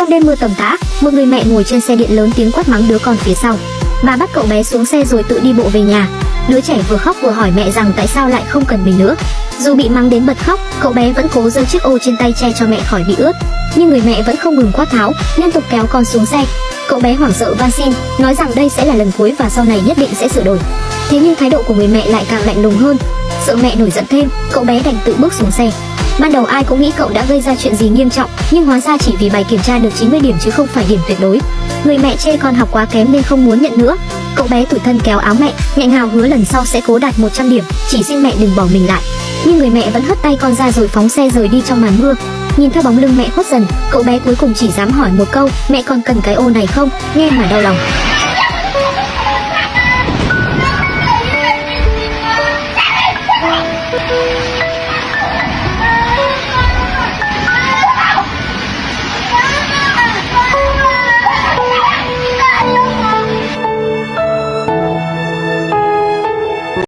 Trong đêm mưa tầm tã, một người mẹ ngồi trên xe điện lớn tiếng quát mắng đứa con phía sau. Bà bắt cậu bé xuống xe rồi tự đi bộ về nhà. Đứa trẻ vừa khóc vừa hỏi mẹ rằng tại sao lại không cần mình nữa. Dù bị mắng đến bật khóc, cậu bé vẫn cố giơ chiếc ô trên tay che cho mẹ khỏi bị ướt. Nhưng người mẹ vẫn không ngừng quát tháo, liên tục kéo con xuống xe. Cậu bé hoảng sợ van xin, nói rằng đây sẽ là lần cuối và sau này nhất định sẽ sửa đổi. Thế nhưng thái độ của người mẹ lại càng lạnh lùng hơn. Sợ mẹ nổi giận thêm, cậu bé đành tự bước xuống xe. Ban đầu ai cũng nghĩ cậu đã gây ra chuyện gì nghiêm trọng, nhưng hóa ra chỉ vì bài kiểm tra được 90 điểm chứ không phải điểm tuyệt đối. Người mẹ chê con học quá kém nên không muốn nhận nữa. Cậu bé tủi thân kéo áo mẹ, nghẹn ngào hứa lần sau sẽ cố đạt 100 điểm, chỉ xin mẹ đừng bỏ mình lại. Nhưng người mẹ vẫn hất tay con ra rồi phóng xe rời đi trong màn mưa. Nhìn theo bóng lưng mẹ khuất dần, cậu bé cuối cùng chỉ dám hỏi một câu, mẹ còn cần cái ô này không? Nghe mà đau lòng.